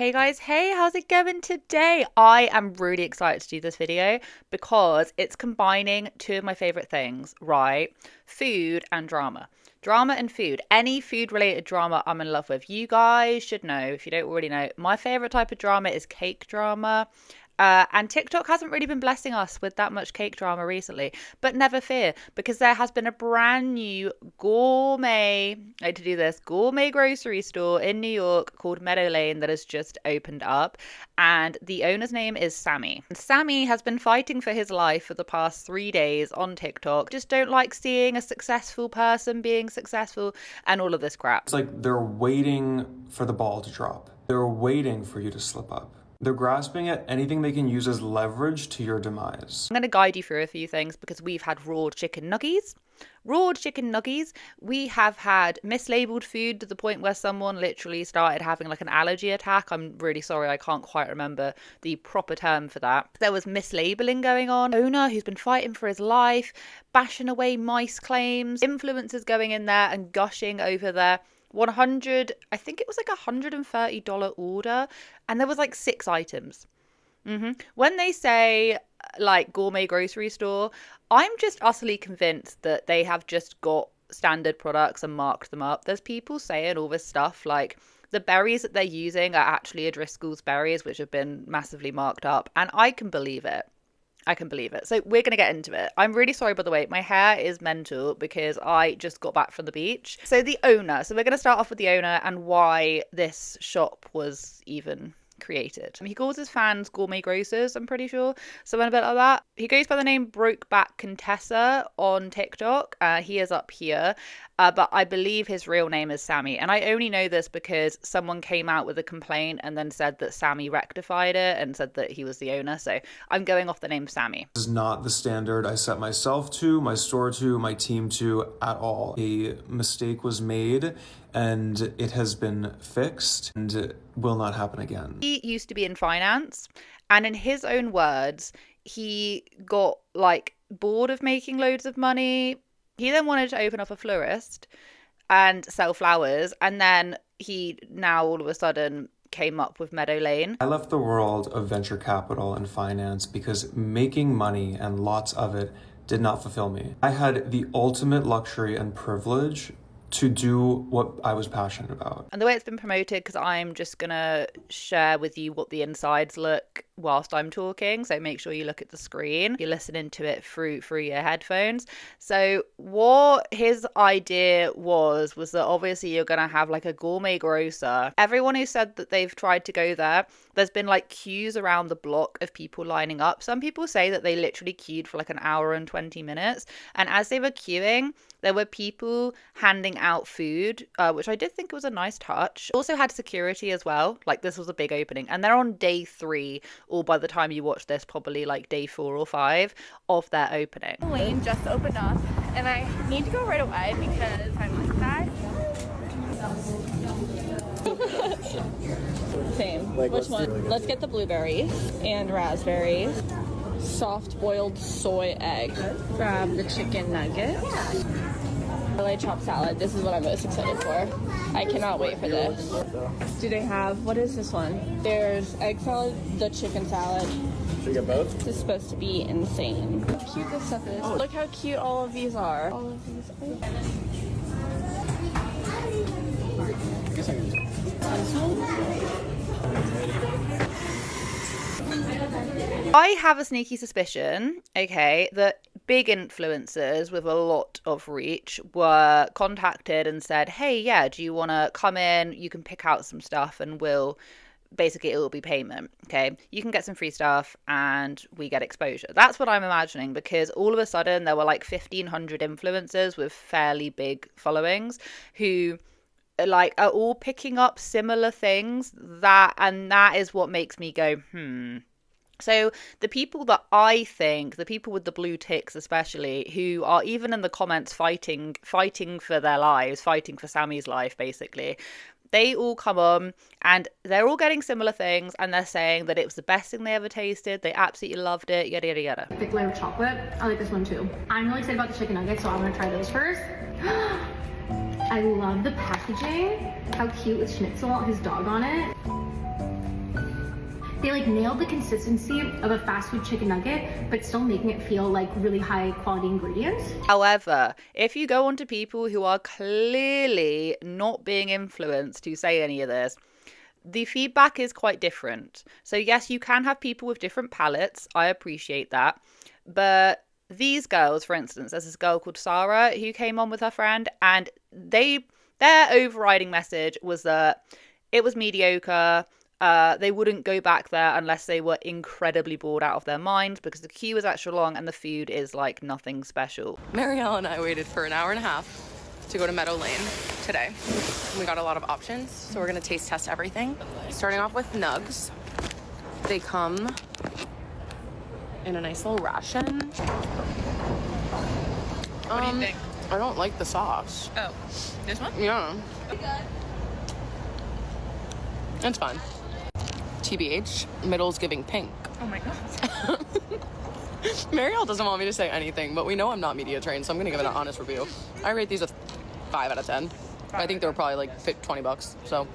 Hey guys, hey, how's it going today? I am really excited to do this video because it's combining two of my favorite things, right? Food and drama. Drama and food. Any food related drama I'm in love with. You guys should know, if you don't already know, my favorite type of drama is cake drama. And TikTok hasn't really been blessing us with that much cake drama recently. But never fear, because there has been a brand new gourmet, I had to do this, gourmet grocery store in New York called Meadow Lane that has just opened up. And the owner's name is Sammy. And Sammy has been fighting for his life for the past 3 days on TikTok. Just don't like seeing a successful person being successful and all of this crap. It's like they're waiting for the ball to drop. They're waiting for you to slip up. They're grasping at anything they can use as leverage to your demise. I'm going to guide you through a few things because we've had raw chicken nuggies. Raw chicken nuggies. We have had mislabeled food to the point where someone literally started having like an allergy attack. I'm really sorry, I can't quite remember the proper term for that. There was mislabeling going on. Owner who's been fighting for his life, bashing away mice claims, influencers going in there and gushing over their 100, I think it was like $130 order, and there was like 6 items. When they say like gourmet grocery store, I'm just utterly convinced that they have just got standard products and marked them up. There's people saying all this stuff like the berries that they're using are actually O'Driscoll's berries, which have been massively marked up, and I can believe it. I can believe it. So we're going to get into it. I'm really sorry, by the way. My hair is mental because I just got back from the beach. So the owner. So we're going to start off with the owner and why this shop was even created. He calls his fans gourmet grocers, I'm pretty sure. Something a bit like that. He goes by the name Brokeback Contessa on TikTok. He is up here. But I believe his real name is Sammy. And I only know this because someone came out with a complaint and then said that Sammy rectified it and said that he was the owner. So I'm going off the name Sammy. This is not the standard I set myself to, my store to, my team to at all. A mistake was made and it has been fixed and it will not happen again. He used to be in finance, and in his own words, he got like bored of making loads of money. He then wanted to open up a florist and sell flowers, and then he now all of a sudden came up with Meadow Lane. I left the world of venture capital and finance because making money and lots of it did not fulfill me. I had the ultimate luxury and privilege to do what I was passionate about. And the way it's been promoted, because I'm just gonna share with you what the insides look whilst I'm talking, so make sure you look at the screen, you're listening to it through your headphones. So what his idea was that obviously you're gonna have like a gourmet grocer. Everyone who said that they've tried to go there's been like queues around the block of people lining up. Some people say that they literally queued for like an hour and 20 minutes, and as they were queuing there were people handing out food, which I did think was a nice touch. Also had security as well. Like, this was a big opening, and they're on day 3, or by the time you watch this, probably like day 4 or 5 of their opening. Lane just opened up, and I need to go right away because I'm like that. Same. Which one? Let's get the blueberries and raspberries. Soft boiled soy egg. Grab the chicken nuggets. LA chopped salad. This is what I'm most excited for. I cannot wait for this. Do they have, what is this one? There's egg salad, the chicken salad. Should we get both? This is supposed to be insane. Look how cute this stuff is. Oh, look how cute all of these are. All of these. I have a sneaky suspicion, okay, that big influencers with a lot of reach were contacted and said, hey, yeah, do you want to come in? You can pick out some stuff and basically it will be payment, okay? You can get some free stuff and we get exposure. That's what I'm imagining, because all of a sudden there were like 1,500 influencers with fairly big followings who like are all picking up similar things, and that is what makes me go, So the people that I think, the people with the blue ticks especially, who are even in the comments fighting for their lives, fighting for Sammy's life basically, they all come on and they're all getting similar things, and they're saying that it was the best thing they ever tasted, they absolutely loved it, yada yada yada. Thick layer of chocolate. I like this one too. I'm really excited about the chicken nuggets, so I'm gonna try those first. I love the packaging. How cute with Schnitzel, his dog on it. They like nailed the consistency of a fast food chicken nugget, but still making it feel like really high quality ingredients. However, if you go on to people who are clearly not being influenced to say any of this, the feedback is quite different. So yes, you can have people with different palates. I appreciate that. But these girls, for instance, there's this girl called Sarah who came on with her friend, and their overriding message was that it was mediocre. They wouldn't go back there unless they were incredibly bored out of their minds, because the queue is extra long and the food is like nothing special. Marielle and I waited for an hour and a half to go to Meadow Lane today. We got a lot of options, so we're gonna taste test everything. Starting off with nugs. They come in a nice little ration. What do you think? I don't like the sauce. Oh, this one? Yeah. It's fine. TBH, middle's giving pink. Oh my god. Marielle doesn't want me to say anything, but we know I'm not media trained, so I'm gonna give it an honest review. I rate these a 5 out of 10. I think they were probably like $20, so.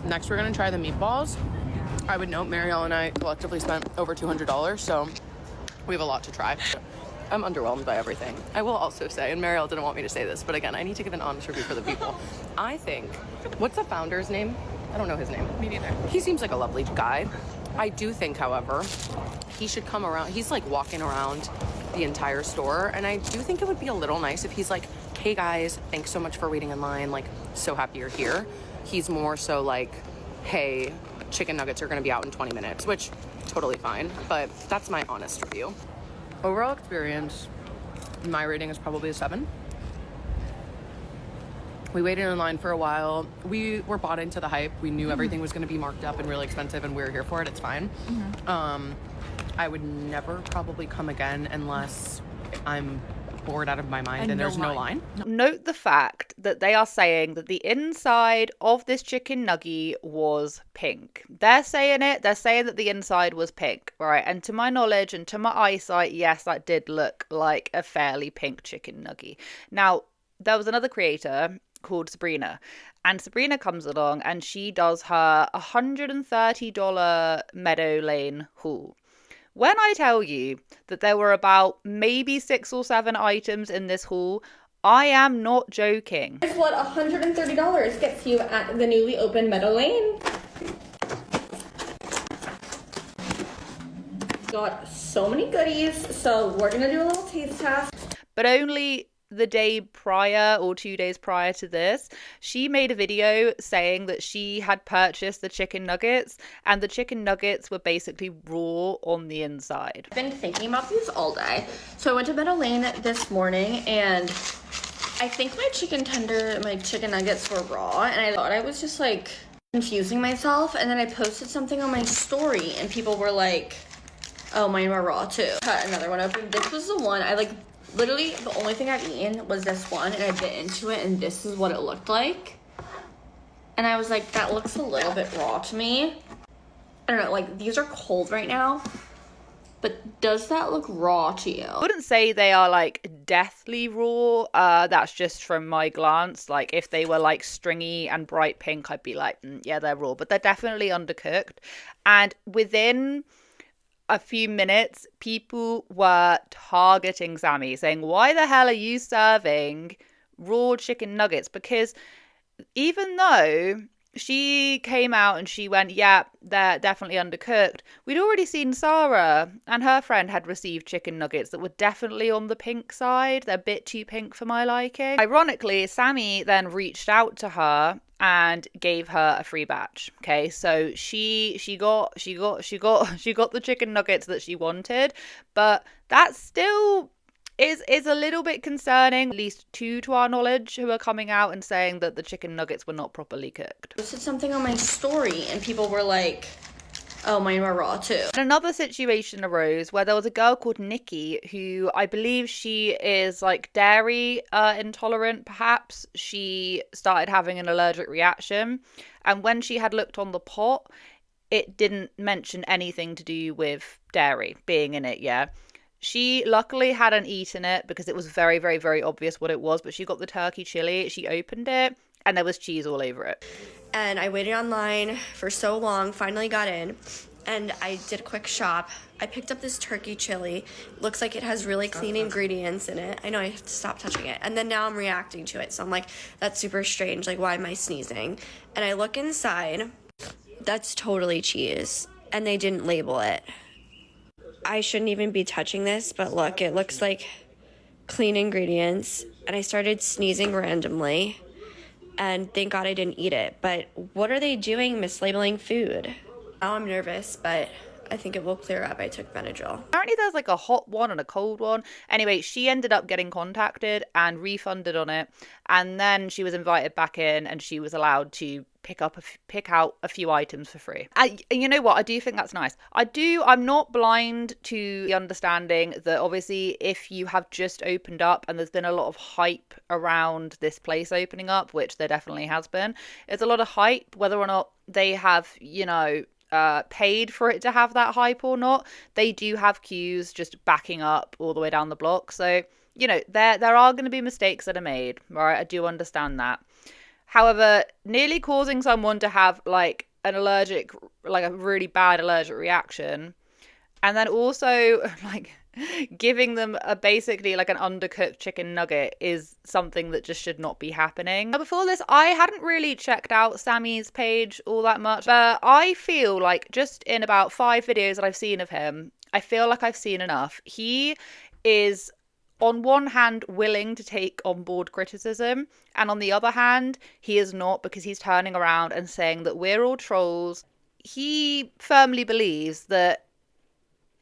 Next, we're gonna try the meatballs. I would note Marielle and I collectively spent over $200, so we have a lot to try. I'm underwhelmed by everything. I will also say, and Marielle didn't want me to say this, but again, I need to give an honest review for the people. I think, what's the founder's name? I don't know his name. Me neither. He seems like a lovely guy. I do think, however, he should come around. He's like walking around the entire store, and I do think it would be a little nice if he's like, hey guys, thanks so much for waiting in line. Like, so happy you're here. He's more so like, hey, chicken nuggets are gonna be out in 20 minutes, which totally fine, but that's my honest review. Overall experience, my rating is probably a 7. We waited in line for a while. We were bought into the hype. We knew everything was going to be marked up and really expensive, and we were here for it. It's fine. I would never probably come again unless I'm bored out of my mind and there's no line. Note the fact that they are saying that the inside of this chicken nugget was pink. They're saying it. They're saying that the inside was pink, right? And to my knowledge and to my eyesight, yes, that did look like a fairly pink chicken nugget. Now, there was another creator called Sabrina, and Sabrina comes along and she does her $130 Meadow Lane haul. When I tell you that there were about maybe 6 or 7 items in this haul, I am not joking. Here's what $130 gets you at the newly opened Meadow Lane. Got so many goodies, so we're gonna do a little taste test. But only the day prior or 2 days prior to this, she made a video saying that she had purchased the chicken nuggets, and the chicken nuggets were basically raw on the inside. I've been thinking about these all day. So I went to Meadow Lane this morning, and I think my chicken nuggets were raw, and I thought I was just like confusing myself, and then I posted something on my story and people were like, oh, mine were raw too. Cut another one open. This was the one I like. Literally, the only thing I've eaten was this one, and I bit into it, and this is what it looked like. And I was like, that looks a little bit raw to me. I don't know, like, these are cold right now, but does that look raw to you? I wouldn't say they are, like, deathly raw. That's just from my glance. Like, if they were, like, stringy and bright pink, I'd be like, yeah, they're raw. But they're definitely undercooked. And within a few minutes, people were targeting Sammy, saying, why the hell are you serving raw chicken nuggets? Because even though she came out and she went, yeah, they're definitely undercooked, we'd already seen Sarah and her friend had received chicken nuggets that were definitely on the pink side. They're a bit too pink for my liking. Ironically, Sammy then reached out to her and gave her a free batch. Okay, so she got the chicken nuggets that she wanted, but that still is a little bit concerning. At least 2 to our knowledge who are coming out and saying that the chicken nuggets were not properly cooked. I posted something on my story and people were like, oh, mine were raw too. And another situation arose where there was a girl called Nikki who I believe she is like dairy intolerant, perhaps. She started having an allergic reaction, and when she had looked on the pot, it didn't mention anything to do with dairy being in it, yeah. She luckily hadn't eaten it because it was very, very, very obvious what it was, but she got the turkey chili. She opened it and there was cheese all over it. And I waited online for so long, finally got in, and I did a quick shop. I picked up this turkey chili. Looks like it has really clean ingredients in it. I know I have to stop touching it. And then now I'm reacting to it. So I'm like, that's super strange. Like, why am I sneezing? And I look inside. That's totally cheese. And they didn't label it. I shouldn't even be touching this, but look, it looks like clean ingredients. And I started sneezing randomly. And thank God I didn't eat it. But what are they doing mislabeling food? Now I'm nervous, but I think it will clear up. I took Benadryl. Apparently there's like a hot one and a cold one. Anyway, she ended up getting contacted and refunded on it. And then she was invited back in and she was allowed to pick out a few items for free. You know what? I do think that's nice. I'm not blind to the understanding that obviously if you have just opened up and there's been a lot of hype around this place opening up, which there definitely has been, there's a lot of hype, whether or not they have, paid for it to have that hype or not. They do have queues just backing up all the way down the block. So, there are going to be mistakes that are made, right? I do understand that. However, nearly causing someone to have like a really bad allergic reaction, and then also like giving them basically like an undercooked chicken nugget is something that just should not be happening. Now, before this, I hadn't really checked out Sammy's page all that much, but I feel like just in about 5 videos that I've seen of him, I feel like I've seen enough. He is on one hand willing to take on board criticism, and on the other hand he is not, because he's turning around and saying that we're all trolls. He firmly believes that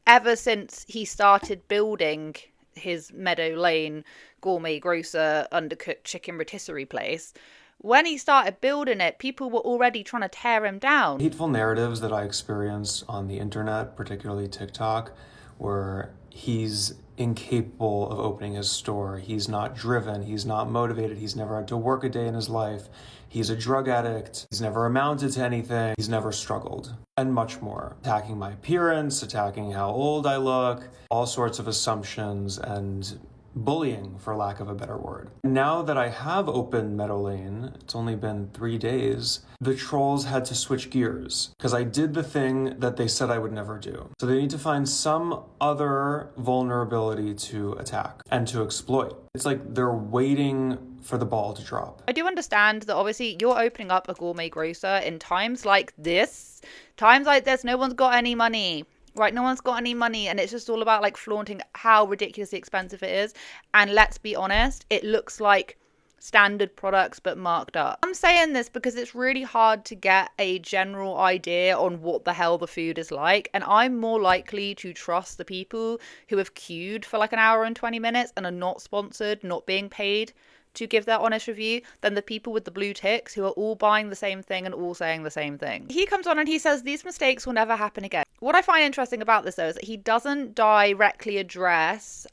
ever since he started building his Meadow Lane gourmet grocer undercooked chicken rotisserie place, when he started building it, people were already trying to tear him down. Hateful narratives that I experienced on the internet, particularly TikTok, where he's incapable of opening his store, he's not driven, he's not motivated, he's never had to work a day in his life, he's a drug addict, he's never amounted to anything, he's never struggled, and much more. Attacking my appearance, attacking how old I look, all sorts of assumptions and bullying, for lack of a better word. Now that I have opened Meadow Lane, it's only been 3 days, the trolls had to switch gears because I did the thing that they said I would never do. So they need to find some other vulnerability to attack and to exploit. It's like they're waiting for the ball to drop. I do understand that obviously you're opening up a gourmet grocer in times like this. Times like this, no one's got any money. Right, no one's got any money, and it's just all about like flaunting how ridiculously expensive it is. And let's be honest, it looks like standard products but marked up. I'm saying this because it's really hard to get a general idea on what the hell the food is like, and I'm more likely to trust the people who have queued for like an hour and 20 minutes and are not sponsored, not being paid to give their honest review, than the people with the blue ticks who are all buying the same thing and all saying the same thing. He comes on and he says these mistakes will never happen again. What I find interesting about this though is that he doesn't directly address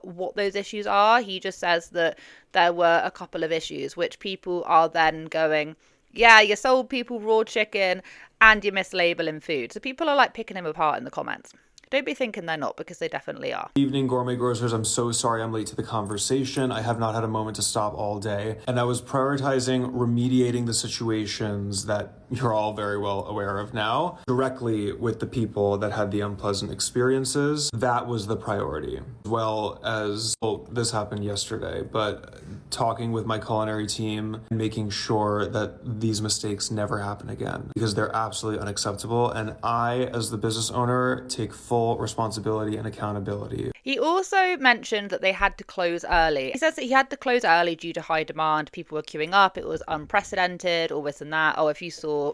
what those issues are. He just says that there were a couple of issues which people are then going, yeah, you sold people raw chicken and you're mislabeling food. So people are like picking him apart in the comments. Don't be thinking they're not, because they definitely are. Evening, Gourmet Grocers. I'm so sorry I'm late to the conversation. I have not had a moment to stop all day, and I was prioritizing remediating the situations that you're all very well aware of now, directly with the people that had the unpleasant experiences. That was the priority. As well as, well, this happened yesterday, but talking with my culinary team and making sure that these mistakes never happen again, because they're absolutely unacceptable, and I, as the business owner, take full responsibility and accountability. He also mentioned that they had to close early. He says that he had to close early due to high demand. People were queuing up. It was unprecedented, all this and that. Oh, if you saw...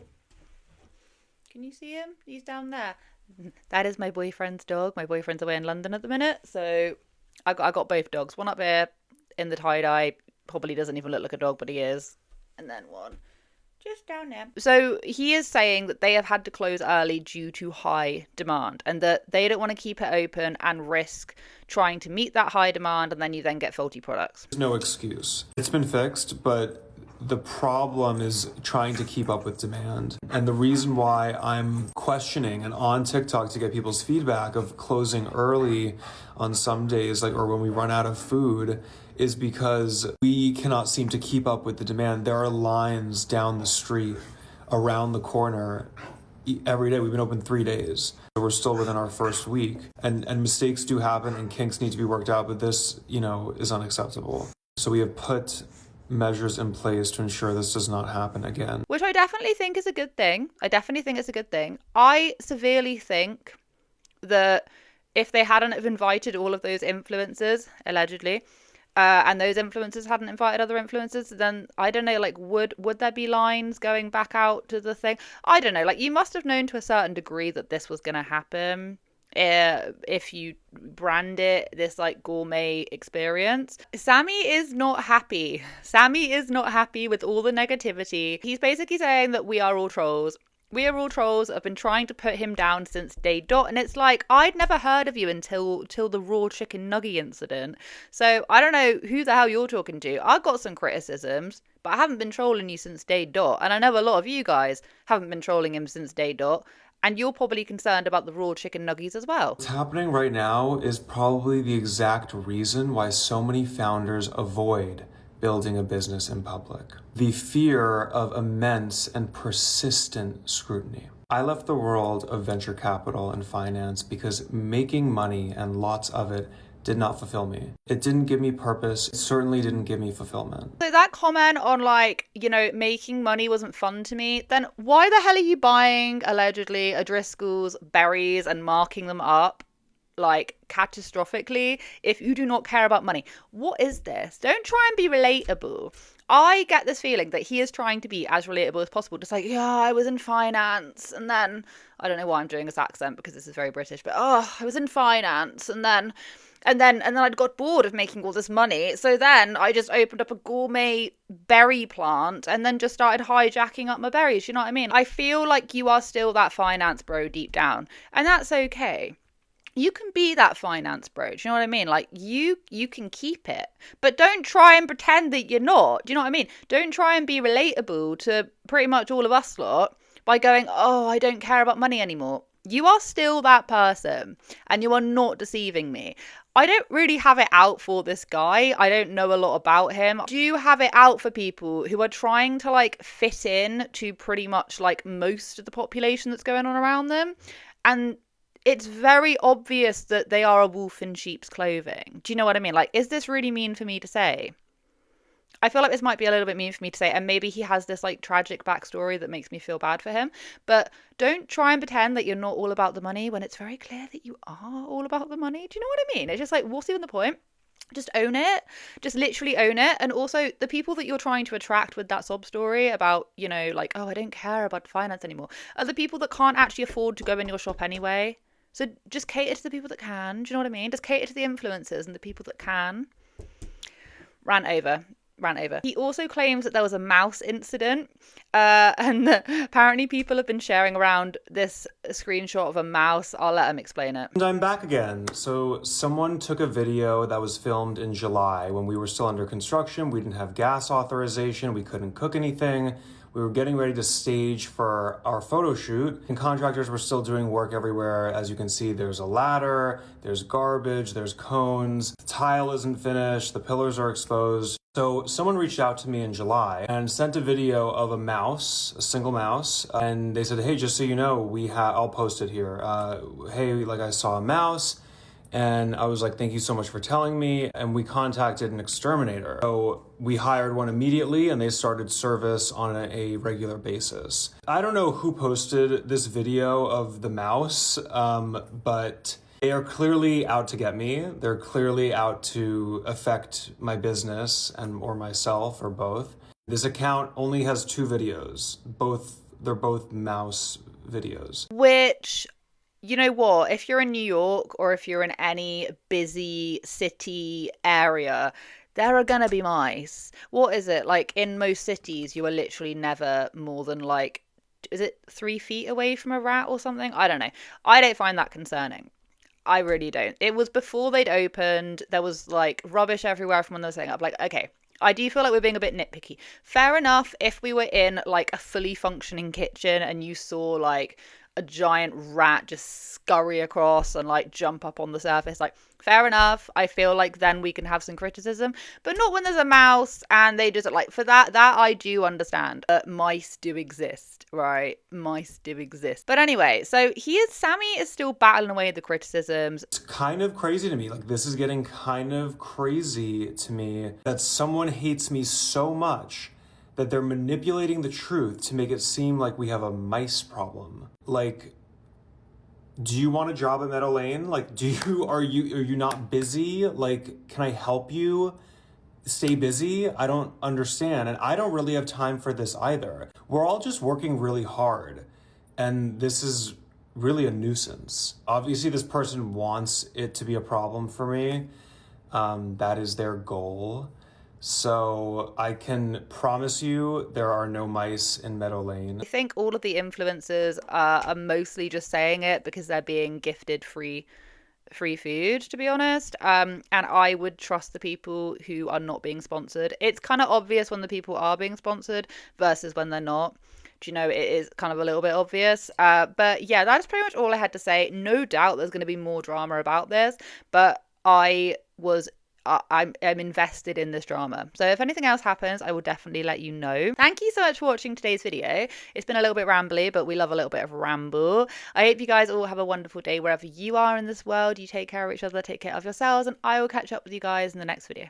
Can you see him? He's down there. That is my boyfriend's dog. My boyfriend's away in London at the minute. So I got both dogs. One up here in the tie-dye. Probably doesn't even look like a dog, but he is. And then one just down there. So he is saying that they have had to close early due to high demand, and that they don't want to keep it open and risk trying to meet that high demand, and then you then get faulty products. There's no excuse. It's been fixed, but The problem is trying to keep up with demand. And the reason why I'm questioning and on TikTok to get people's feedback of closing early on some days, like, or when we run out of food, is because we cannot seem to keep up with the demand. There are lines down the street, around the corner, every day. We've been open 3 days. We're still within our first week. And mistakes do happen and kinks need to be worked out, but this, is unacceptable. So we have put measures in place to ensure this does not happen again. Which I definitely think is a good thing. I severely think that if they hadn't have invited all of those influencers, allegedly, and those influencers hadn't invited other influencers, then I don't know, like, would there be lines going back out to the thing? I don't know, like, you must have known to a certain degree that this was going to happen if you brand it this like gourmet experience. Sammy is not happy. Sammy is not happy with all the negativity. He's basically saying that we are all trolls. We are all trolls. I've been trying to put him down since day dot, and it's like, I'd never heard of you until the raw chicken nugget incident. So I don't know who the hell you're talking to. I've got some criticisms, but I haven't been trolling you since day dot, and I know a lot of you guys haven't been trolling him since day dot. And you're probably concerned about the raw chicken nuggies as well. What's happening right now is probably the exact reason why so many founders avoid building a business in public. The fear of immense and persistent scrutiny. I left the world of venture capital and finance because making money and lots of it did not fulfill me. It didn't give me purpose. It certainly didn't give me fulfillment. So that comment on making money wasn't fun to me, then why the hell are you buying, allegedly, O'Driscoll's berries and marking them up like catastrophically if you do not care about money? What is this? Don't try and be relatable. I get this feeling that he is trying to be as relatable as possible. Just like, yeah, I was in finance and then, I don't know why I'm doing this accent because this is very British, but I was in finance and then I got bored of making all this money. So then I just opened up a gourmet berry plant and then just started hijacking up my berries. You know what I mean? I feel like you are still that finance bro deep down, and that's okay. You can be that finance bro. Do you know what I mean? Like, you can keep it, but don't try and pretend that you're not. Do you know what I mean? Don't try and be relatable to pretty much all of us lot by going, oh, I don't care about money anymore. You are still that person, and you are not deceiving me. I don't really have it out for this guy. I don't know a lot about him. Do you have it out for people who are trying to fit in to pretty much most of the population that's going on around them? And it's very obvious that they are a wolf in sheep's clothing. Do you know what I mean? Is this really mean for me to say? I feel like this might be a little bit mean for me to say, and maybe he has this tragic backstory that makes me feel bad for him. But don't try and pretend that you're not all about the money when it's very clear that you are all about the money. Do you know what I mean? It's just what's even the point? Just own it. Just literally own it. And also, the people that you're trying to attract with that sob story about, oh, I don't care about finance anymore, are the people that can't actually afford to go in your shop anyway. So just cater to the people that can. Do you know what I mean? Just cater to the influencers and the people that can. Rant over. He also claims that there was a mouse incident, and that apparently people have been sharing around this screenshot of a mouse. I'll let him explain it. And I'm back again. So someone took a video that was filmed in July when we were still under construction. We didn't have gas authorization. We couldn't cook anything. We were getting ready to stage for our photo shoot, and contractors were still doing work everywhere. As you can see, there's a ladder, there's garbage, there's cones, the tile isn't finished, the pillars are exposed. So someone reached out to me in July and sent a video of a mouse, a single mouse, and they said, hey, just so you know, I'll post it here. Hey, I saw a mouse. And I was like, thank you so much for telling me. And we contacted an exterminator. So we hired one immediately and they started service on a regular basis. I don't know who posted this video of the mouse, but they are clearly out to get me. They're clearly out to affect my business or myself or both. This account only has 2 videos. They're both mouse videos. Which, you know what, if you're in New York or if you're in any busy city area, there are gonna be mice. What is it? In most cities, you are literally never more than is it 3 feet away from a rat or something? I don't know. I don't find that concerning. I really don't. It was before they'd opened. There was rubbish everywhere from when they were setting up. Okay, I do feel like we're being a bit nitpicky. Fair enough if we were in like a fully functioning kitchen and you saw like a giant rat just scurry across and like jump up on the surface, like fair enough. I feel like then we can have some criticism, but not when there's a mouse and they just like, for that I do understand. Mice do exist, right? Mice do exist. But anyway, so Sammy is still battling away the criticisms. It's kind of crazy to me. Like, this is getting kind of crazy to me that someone hates me so much that they're manipulating the truth to make it seem like we have a mice problem. Like, do you want a job at Meadow Lane? Like, are you not busy? Like, can I help you stay busy? I don't understand. And I don't really have time for this either. We're all just working really hard. And this is really a nuisance. Obviously, this person wants it to be a problem for me. That is their goal. So I can promise you there are no mice in Meadow Lane. I think all of the influencers are mostly just saying it because they're being gifted free food, to be honest. And I would trust the people who are not being sponsored. It's kind of obvious when the people are being sponsored versus when they're not. Do you know, it is kind of a little bit obvious. But yeah, that's pretty much all I had to say. No doubt there's going to be more drama about this, but I'm invested in this drama. So if anything else happens, I will definitely let you know. Thank you so much for watching today's video. It's been a little bit rambly, but we love a little bit of ramble. I hope you guys all have a wonderful day wherever you are in this world. You take care of each other, take care of yourselves, and I will catch up with you guys in the next video.